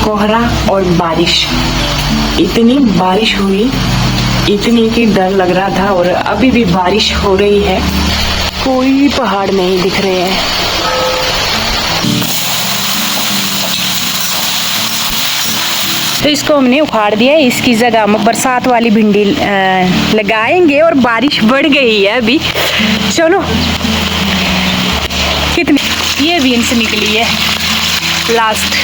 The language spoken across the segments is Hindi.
कोहरा और बारिश, इतनी बारिश हुई, इतनी कि डर लग रहा था। और अभी भी बारिश हो रही है, कोई पहाड़ नहीं दिख रहे हैं। तो इसको हमने उखाड़ दिया है, इसकी जगह हम बरसात वाली भिंडी लगाएंगे। और बारिश बढ़ गई है अभी, चलो। कितनी ये बीन्स निकली है लास्ट।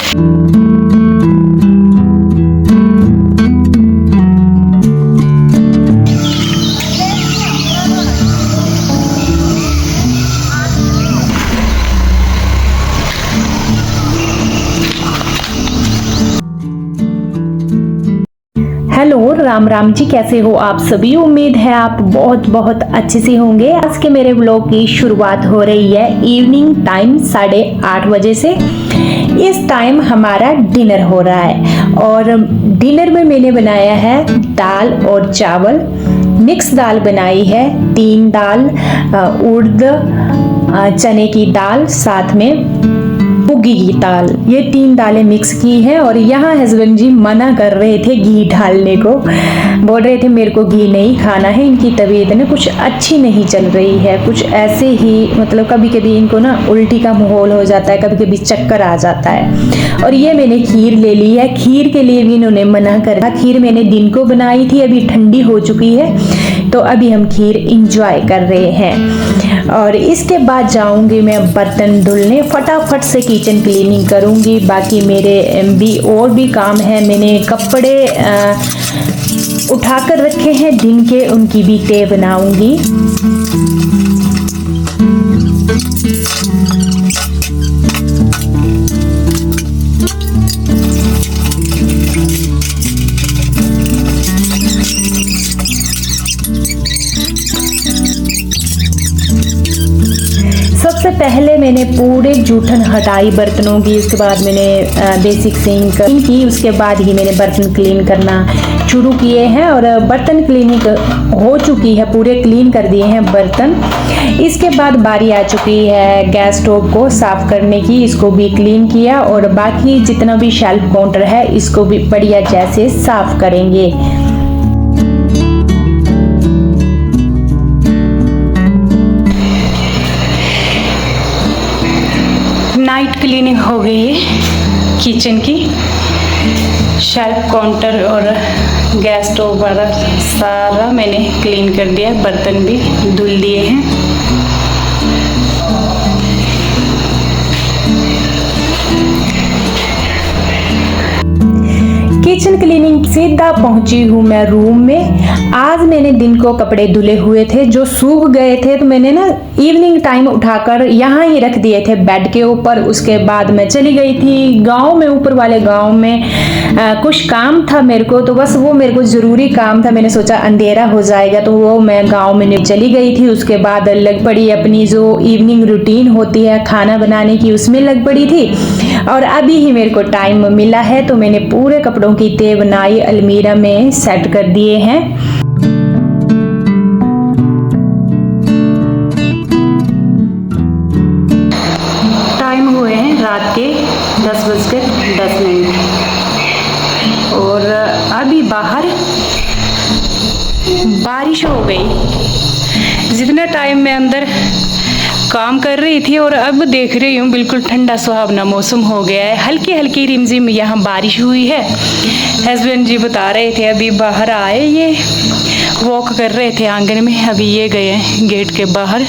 हेलो, राम राम जी, कैसे हो आप सभी। उम्मीद है आप बहुत बहुत अच्छे से होंगे। आज के मेरे ब्लॉग की शुरुआत हो रही है इवनिंग टाइम 8:30 बजे से। इस टाइम हमारा डिनर हो रहा है और डिनर में मैंने बनाया है दाल और चावल। मिक्स दाल बनाई है, 3 दाल, उड़द, चने की दाल, साथ में मूंगी की दाल, ये 3 दालें मिक्स की हैं। और यहाँ हस्बैंड जी मना कर रहे थे घी डालने को, बोल रहे थे मेरे को घी नहीं खाना है। इनकी तबीयत ना कुछ अच्छी नहीं चल रही है, कुछ ऐसे ही, मतलब कभी कभी इनको ना उल्टी का माहौल हो जाता है, कभी कभी चक्कर आ जाता है। और ये मैंने खीर ले ली है, खीर के लिए भी इन्होंने मना करा। खीर मैंने दिन को बनाई थी, अभी ठंडी हो चुकी है, तो अभी हम खीर इंजॉय कर रहे हैं। और इसके बाद जाऊंगी मैं बर्तन धुलने, फटाफट से किचन क्लीनिंग करूंगी। बाकी मेरे भी और भी काम है, मैंने कपड़े उठाकर रखे हैं दिन के, उनकी भी तह बनाऊंगी। सबसे पहले मैंने पूरे जूठन हटाई बर्तनों की, उसके बाद मैंने बेसिक सिंक क्लीन की, उसके बाद ही मैंने बर्तन क्लीन करना शुरू किए हैं। और बर्तन क्लीनिंग हो चुकी है, पूरे क्लीन कर दिए हैं बर्तन। इसके बाद बारी आ चुकी है गैस स्टोव को साफ करने की, इसको भी क्लीन किया। और बाकी जितना भी शेल्फ काउंटर है इसको भी बढ़िया जैसे साफ करेंगे। नाइट क्लीनिंग हो गई है किचन की, शेल्फ काउंटर और गैस स्टोव वाला सारा मैंने क्लीन कर दिया, बर्तन भी धुल दिए हैं। किचन क्लीनिंग सीधा पहुंची हूँ मैं रूम में। आज मैंने दिन को कपड़े धुले हुए थे जो सूख गए थे, तो मैंने ना इवनिंग टाइम उठाकर यहाँ ही रख दिए थे बेड के ऊपर। उसके बाद मैं चली गई थी गांव में, ऊपर वाले गांव में कुछ काम था मेरे को, तो बस वो मेरे को ज़रूरी काम था। मैंने सोचा अंधेरा हो जाएगा, तो वो मैं गाँव में चली गई थी। उसके बाद लग पड़ी अपनी जो इवनिंग रूटीन होती है खाना बनाने की, उसमें लग पड़ी थी। और अभी ही मेरे को टाइम मिला है, तो मैंने पूरे कपड़ों की तह बनाई, अलमीरा में सेट कर दिए हैं। टाइम हुए हैं रात के 10:10 और अभी बाहर बारिश हो गई। जितना टाइम मैं अंदर काम कर रही थी और अब देख रही हूँ बिल्कुल ठंडा सुहावना मौसम हो गया है। हल्की हल्की रिमझिम यहाँ बारिश हुई है। हस्बैंड जी बता रहे थे अभी बाहर आए, ये वॉक कर रहे थे आंगन में, अभी ये गए हैं गेट के बाहर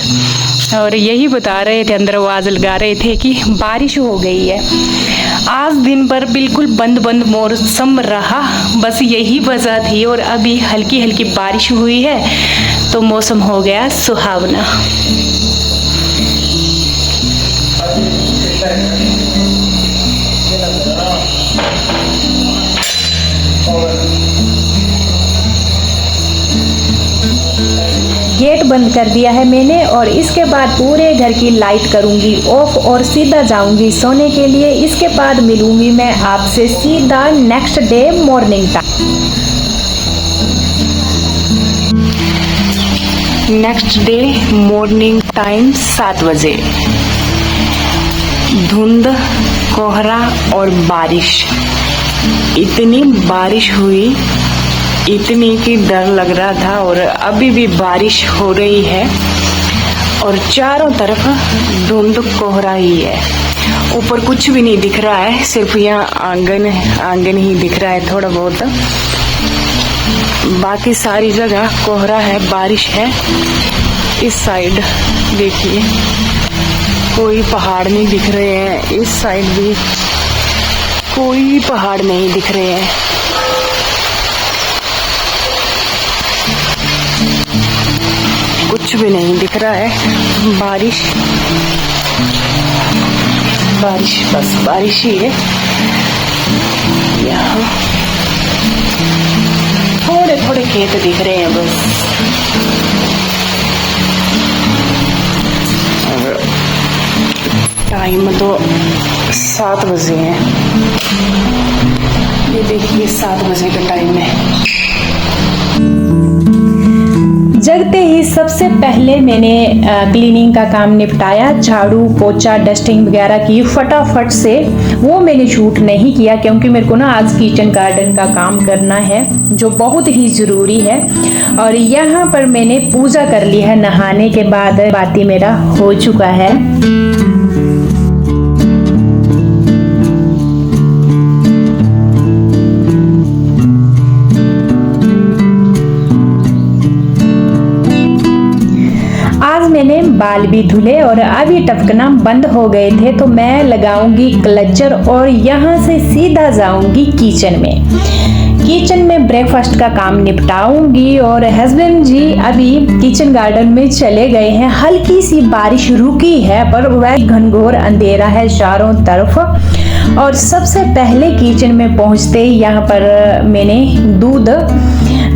और यही बता रहे थे, अंदर आवाज़ लगा रहे थे कि बारिश हो गई है। आज दिन भर बिल्कुल बंद बंद मौसम रहा, बस यही वजह थी। और अभी हल्की हल्की बारिश हुई है तो मौसम हो गया सुहावना। गेट बंद कर दिया है मैंने और इसके बाद पूरे घर की लाइट करूंगी ऑफ और सीधा जाऊंगी सोने के लिए। इसके बाद मिलूंगी मैं आपसे सीधा next day morning time. Next day morning time 7 बजे। धुंध, कोहरा और बारिश इतनी बारिश हुई, इतनी कि डर लग रहा था। और अभी भी बारिश हो रही है और चारों तरफ धुंध कोहरा ही है। ऊपर कुछ भी नहीं दिख रहा है, सिर्फ यहाँ आंगन ही दिख रहा है थोड़ा बहुत। बाकी सारी जगह कोहरा है, बारिश है। इस साइड देखिए कोई पहाड़ नहीं दिख रहे हैं, इस साइड भी कोई पहाड़ नहीं दिख रहे हैं। कुछ भी नहीं दिख रहा है। बारिश बारिश बस बारिश ही है। यहाँ थोड़े थोड़े खेत दिख रहे हैं बस। टाइम तो 7 बजे है, ये देखिए 7 बजे का टाइम है। जगते ही सबसे पहले मैंने क्लीनिंग का काम निपटाया, झाड़ू पोछा डस्टिंग वगैरह की फटाफट से। वो मैंने शूट नहीं किया क्योंकि मेरे को ना आज किचन गार्डन का काम करना है जो बहुत ही ज़रूरी है। और यहाँ पर मैंने पूजा कर ली है, नहाने के बाद बाती मेरा हो चुका है। मैंने बाल भी धुले और अभी टपकना बंद हो गए थे, तो मैं लगाऊंगी क्लचर और यहाँ से सीधा जाऊंगी किचन में। किचन में ब्रेकफास्ट का काम निपटाऊंगी और हस्बैंड जी अभी किचन गार्डन में चले गए हैं। हल्की सी बारिश रुकी है पर वह घनघोर अंधेरा है चारों तरफ। और सबसे पहले किचन में पहुंचते ही यहाँ पर मैंने दूध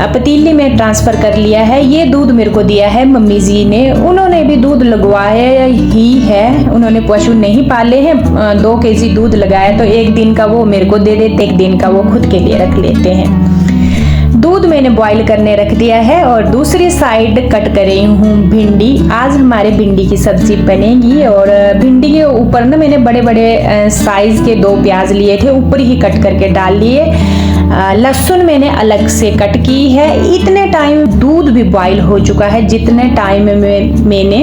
पतीली में ट्रांसफ़र कर लिया है। ये दूध मेरे को दिया है मम्मी जी ने, उन्होंने भी दूध लगवाया ही है, उन्होंने पशु नहीं पाले हैं। 2 केजी दूध लगाया तो एक दिन का वो मेरे को दे देते, एक दिन का वो खुद के लिए रख लेते हैं। दूध मैंने बॉईल करने रख दिया है और दूसरी साइड कट कर रही हूँ भिंडी। आज हमारे भिंडी की सब्जी बनेगी और भिंडी के ऊपर ना मैंने बड़े बड़े साइज के 2 प्याज लिए थे, ऊपर ही कट करके डाल लिए। लहसुन मैंने अलग से कट की है। इतने टाइम दूध भी बॉईल हो चुका है जितने टाइम में मैंने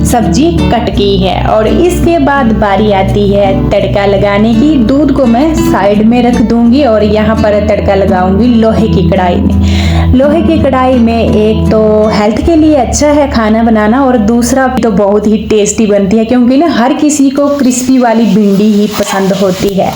सब्जी कट की है। और इसके बाद बारी आती है तड़का लगाने की। दूध को मैं साइड में रख दूंगी और यहाँ पर तड़का लगाऊंगी लोहे की कढ़ाई में। लोहे की कढ़ाई में एक तो हेल्थ के लिए अच्छा है खाना बनाना और दूसरा तो बहुत ही टेस्टी बनती है क्योंकि ना हर किसी को क्रिस्पी वाली भिंडी ही पसंद होती है।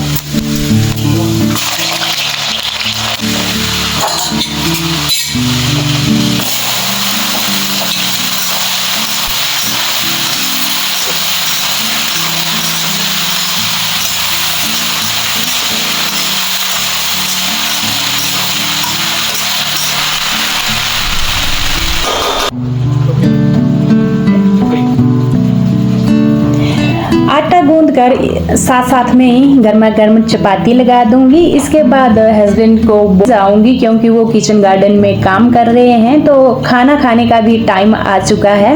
आटा गूंद कर साथ साथ में ही गर्मा गर्म चपाती लगा दूंगी। इसके बाद हस्बैंड को जाऊंगी क्योंकि वो किचन गार्डन में काम कर रहे हैं, तो खाना खाने का भी टाइम आ चुका है।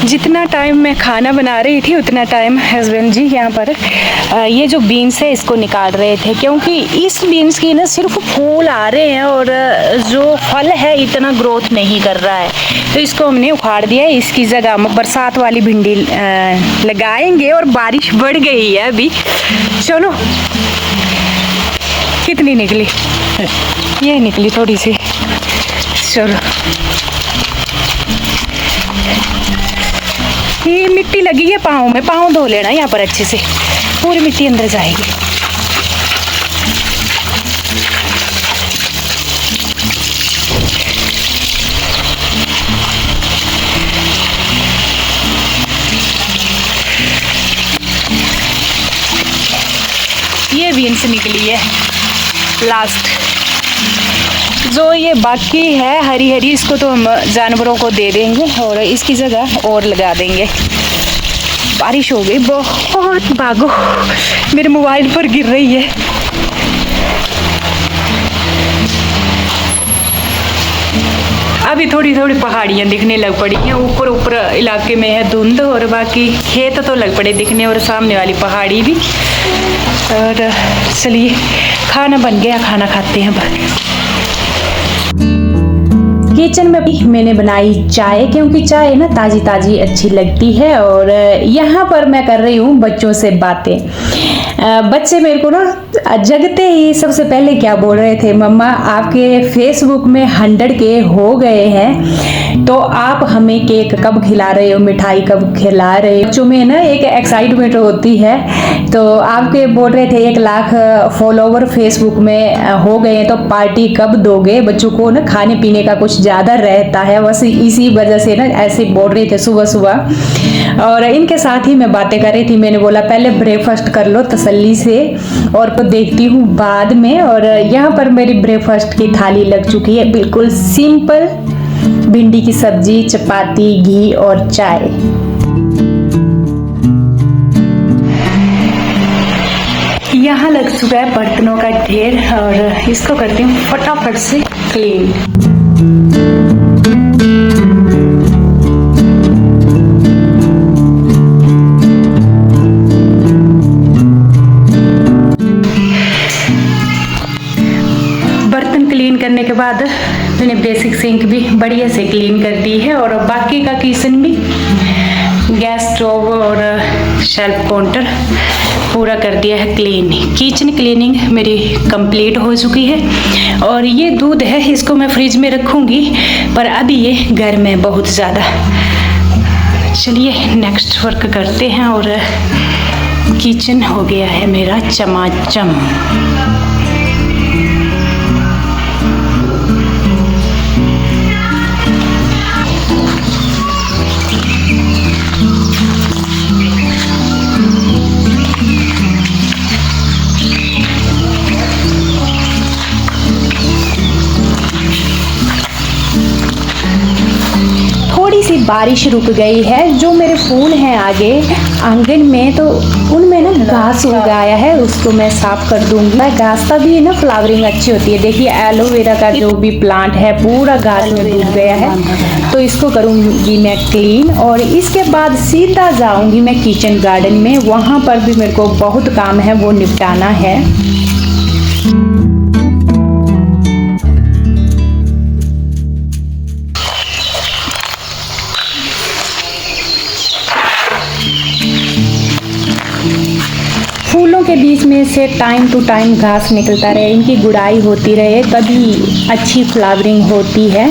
जितना टाइम मैं खाना बना रही थी उतना टाइम हस्बैंड जी यहाँ पर ये जो बीन्स है इसको निकाल रहे थे क्योंकि इस बीन्स की ना सिर्फ फूल आ रहे हैं और जो फल है इतना ग्रोथ नहीं कर रहा है, तो इसको हमने उखाड़ दिया है। इसकी जगह हम बरसात वाली भिंडी लगाएंगे और बारिश बढ़ गई है अभी। चलो कितनी निकली, ये निकली थोड़ी सी। चलो ये मिट्टी लगी है पाँव में, पाँव धो लेना यहाँ पर अच्छे से, पूरी मिट्टी अंदर जाएगी। ये बीन्स निकली है लास्ट, जो ये बाकी है हरी हरी, इसको तो हम जानवरों को दे देंगे और इसकी जगह और लगा देंगे। बारिश हो गई बहुत, भागो, मेरे मोबाइल पर गिर रही है। अभी थोड़ी थोड़ी पहाड़ियाँ दिखने लग पड़ी हैं, ऊपर ऊपर इलाके में है धुंध और बाकी खेत तो लग पड़े दिखने और सामने वाली पहाड़ी भी। और चलिए खाना बन गया, खाना खाते हैं। किचन में भी मैंने बनाई चाय, क्योंकि चाय ना ताजी ताजी अच्छी लगती है। और यहाँ पर मैं कर रही हूँ बच्चों से बातें। बच्चे मेरे को ना जगते ही सबसे पहले क्या बोल रहे थे, मम्मा आपके फेसबुक में 100K हो गए हैं, तो आप हमें केक कब खिला रहे हो, मिठाई कब खिला रहे हो। बच्चों में ना एक एक्साइटमेंट होती है। तो आपके बोल रहे थे 1 लाख फॉलोवर फेसबुक में हो गए हैं, तो पार्टी कब दोगे। बच्चों को ना खाने पीने का कुछ ज़्यादा रहता है, बस इसी वजह से ना ऐसे बोल रहे थे सुबह सुबह। और इनके साथ ही मैं बातें कर रही थी। मैंने बोला पहले ब्रेकफास्ट कर लो तसल्ली से, और तो देखती हूँ बाद में। और यहाँ पर मेरी ब्रेकफास्ट की थाली लग चुकी है, बिल्कुल सिंपल, भिंडी की सब्जी, चपाती, घी और चाय। यहाँ लग चुका है बर्तनों का ढेर और इसको करती हूँ फटाफट से क्लीन। करने के बाद मैंने बेसिक सिंक भी बढ़िया से क्लीन कर दी है और बाकी का किचन भी, गैस स्टोव और शेल्फ काउंटर पूरा कर दिया है क्लीन। किचन क्लीनिंग मेरी कंप्लीट हो चुकी है। और ये दूध है, इसको मैं फ्रिज में रखूँगी, पर अभी ये गर्म है बहुत ज़्यादा। चलिए नेक्स्ट वर्क करते हैं। और किचन हो गया है मेरा चमाचम। सी बारिश रुक गई है। जो मेरे फूल हैं आगे आंगन में, तो उनमें ना घास उग आया है, उसको मैं साफ कर दूंगी। घास का भी ना फ्लावरिंग अच्छी होती है। देखिए एलोवेरा का जो भी प्लांट है पूरा घास में डूब गया है, तो इसको करूंगी मैं क्लीन। और इसके बाद सीधा जाऊंगी मैं किचन गार्डन में, वहां पर भी मेरे को बहुत काम है, वो निपटाना है। फूलों के बीच में से टाइम टू टाइम घास निकलता रहे, इनकी गुड़ाई होती रहे, तभी अच्छी फ्लावरिंग होती है।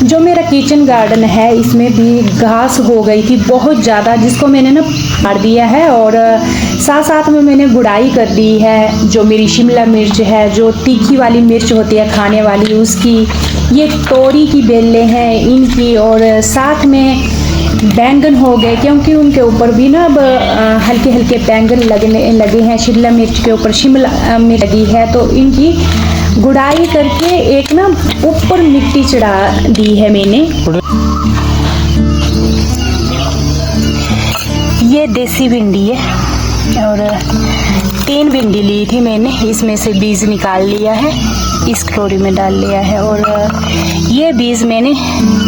जो मेरा किचन गार्डन है इसमें भी घास हो गई थी बहुत ज़्यादा, जिसको मैंने ना फाड़ दिया है। और साथ साथ में मैंने गुड़ाई कर दी है। जो मेरी शिमला मिर्च है, जो तीखी वाली मिर्च होती है खाने वाली, उसकी, ये तोरी की बेलें हैं इनकी, और साथ में बैंगन हो गए, क्योंकि उनके ऊपर भी ना अब हल्के हल्के बैंगन लगने लगे हैं। शिमला मिर्च के ऊपर शिमला मिर्च लगी है, तो इनकी गुड़ाई करके एक ना ऊपर मिट्टी चढ़ा दी है मैंने। ये देसी भिंडी है और 3 भिंडी ली थी मैंने, इसमें से बीज निकाल लिया है, इस कटोरी में डाल लिया है। और ये बीज मैंने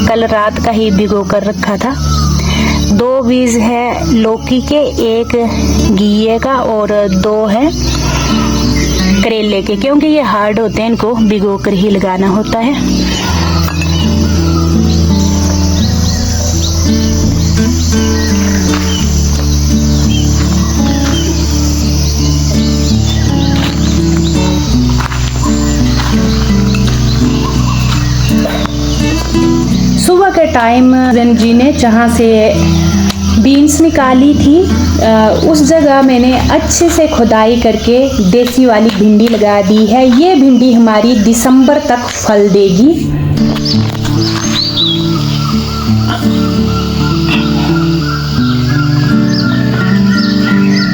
कल रात का ही भिगो कर रखा था। 2 बीज है लौकी के, 1 घिये का और 2 है करेले के, क्योंकि ये हार्ड होते हैं, इनको भिगो कर ही लगाना होता है। टाइम जी ने जहाँ से बीन्स निकाली थी उस जगह मैंने अच्छे से खुदाई करके देसी वाली भिंडी लगा दी है। ये भिंडी हमारी दिसंबर तक फल देगी।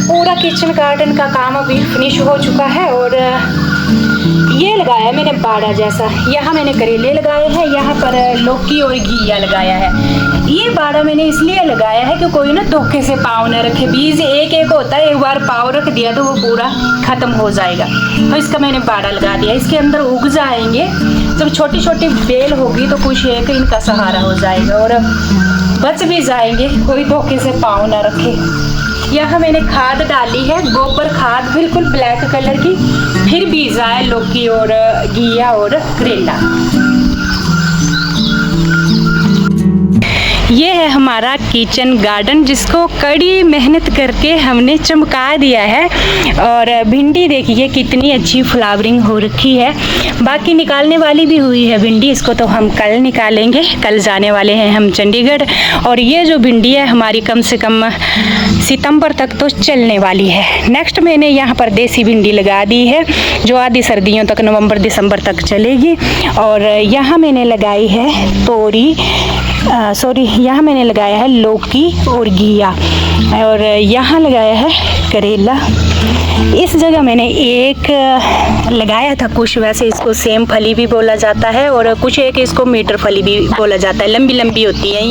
पूरा किचन गार्डन का काम अभी फिनिश हो चुका है और ये लगाया मैंने बाड़ा जैसा। यहाँ मैंने करेले लगाए हैं, यहाँ पर लौकी और घिया लगाया है। ये बाड़ा मैंने इसलिए लगाया है कि कोई ना धोखे से पाँव न रखे। बीज एक एक होता है, एक बार पाँव रख दिया तो वो पूरा ख़त्म हो जाएगा। तो इसका मैंने बाड़ा लगा दिया। इसके अंदर उग जाएंगे, जब छोटी छोटी बेल होगी तो कुछ एक इनका सहारा हो जाएगा और बच भी जाएंगे, कोई धोखे से पाँव न रखे। यहाँ मैंने खाद डाली है, गोबर खाद बिल्कुल ब्लैक कलर की, फिर बीजा है लौकी और घिया और करेला। ये है हमारा किचन गार्डन जिसको कड़ी मेहनत करके हमने चमका दिया है। और भिंडी देखिए कितनी अच्छी फ्लावरिंग हो रखी है। बाकी निकालने वाली भी हुई है भिंडी, इसको तो हम कल निकालेंगे। कल जाने वाले हैं हम चंडीगढ़ और ये जो भिंडी है हमारी कम से कम सितंबर तक तो चलने वाली है। नेक्स्ट मैंने यहाँ पर देसी भिंडी लगा दी है जो आधी सर्दियों तक नवंबर दिसंबर तक चलेगी। और यहाँ मैंने लगाई है यहाँ मैंने लगाया है लौकी और घिया और यहाँ लगाया है करेला। इस जगह मैंने एक लगाया था कुछ, वैसे इसको सेम फली भी बोला जाता है और कुछ एक इसको मीटर फली भी बोला जाता है, लंबी लंबी होती है।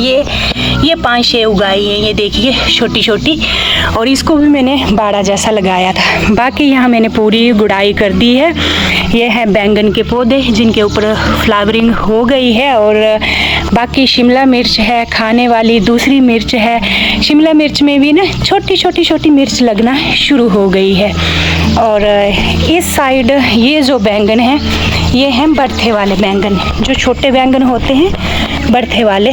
ये 5-6 उगाई है, ये देखिए छोटी छोटी, और इसको भी मैंने बाड़ा जैसा लगाया था। बाकी यहाँ मैंने पूरी गुड़ाई कर दी है। ये है बैंगन के पौधे जिनके ऊपर फ्लावरिंग हो गई है और बाकी शिमला मिर्च है, खाने वाली दूसरी मिर्च है। शिमला मिर्च में भी ना छोटी छोटी मिर्च लगना शुरू हो गई है। और इस साइड ये जो बैंगन है ये हैं बरथे वाले बैंगन, जो छोटे बैंगन होते हैं बरथे वाले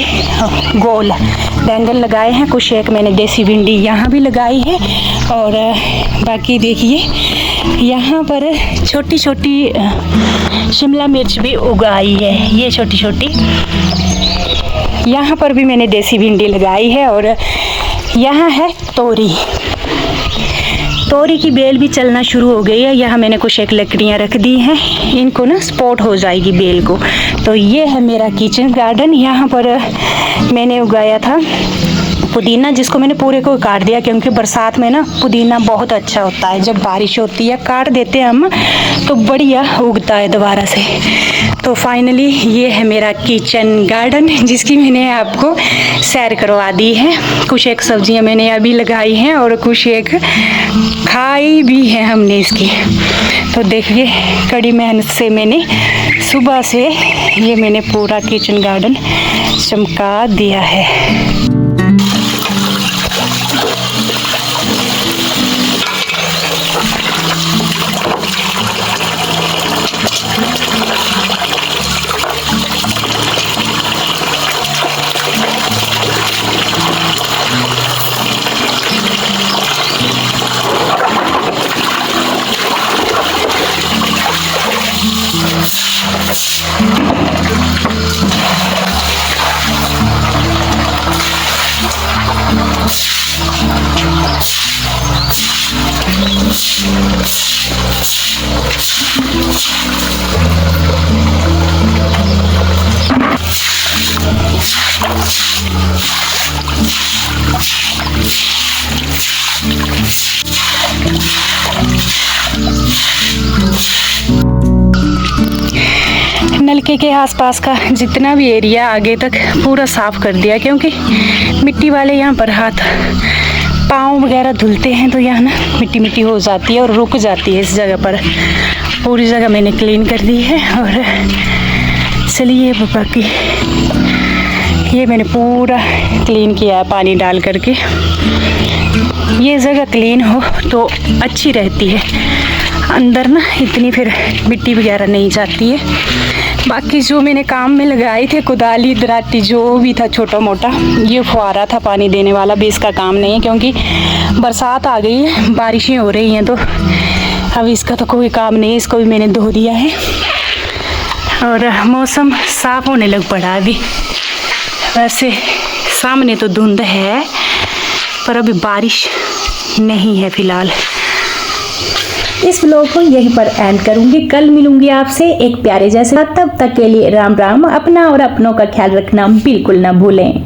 गोल बैंगन लगाए हैं। कुछ एक मैंने देसी भिंडी यहाँ भी लगाई है और बाकी देखिए यहाँ पर छोटी छोटी शिमला मिर्च भी उगाई है, ये छोटी छोटी। यहाँ पर भी मैंने देसी भिंडी लगाई है और यहाँ है तोरी की बेल भी चलना शुरू हो गई है। यहाँ मैंने कुछ एक लकड़ियाँ रख दी हैं, इनको ना सपोर्ट हो जाएगी बेल को। तो ये है मेरा किचन गार्डन। यहाँ पर मैंने उगाया था पुदीना, जिसको मैंने पूरे को काट दिया क्योंकि बरसात में ना पुदीना बहुत अच्छा होता है। जब बारिश होती है काट देते हैं हम तो बढ़िया उगता है दोबारा से। तो फाइनली ये है मेरा किचन गार्डन जिसकी मैंने आपको सैर करवा दी है। कुछ एक सब्जियां मैंने अभी लगाई हैं और कुछ एक खाई भी है हमने इसकी। तो देखिए कड़ी मेहनत से मैंने सुबह से ये मैंने पूरा किचन गार्डन चमका दिया है। नलके के आसपास का जितना भी एरिया आगे तक पूरा साफ कर दिया, क्योंकि मिट्टी वाले यहाँ पर हाथ पाँव वगैरह धुलते हैं तो यहाँ ना मिट्टी मिट्टी हो जाती है और रुक जाती है। इस जगह पर पूरी जगह मैंने क्लीन कर दी है। और चलिए बाकी ये मैंने पूरा क्लीन किया है पानी डाल करके। ये जगह क्लीन हो तो अच्छी रहती है, अंदर ना इतनी फिर मिट्टी वगैरह नहीं जाती है। बाकी जो मैंने काम में लगाए थे कुदाली दराती जो भी था छोटा मोटा, ये फुहारा था पानी देने वाला भी इसका काम नहीं है क्योंकि बरसात आ गई है, बारिशें हो रही हैं तो अब इसका तो कोई काम नहीं है। इसको भी मैंने धो दिया है और मौसम साफ होने लग पड़ा अभी। वैसे सामने तो धुंध है पर अभी बारिश नहीं है फिलहाल। इस व्लॉग को यहीं पर एंड करूंगी। कल मिलूंगी आपसे एक प्यारे जैसे, तब तक के लिए राम राम। अपना और अपनों का ख्याल रखना बिल्कुल ना भूलें।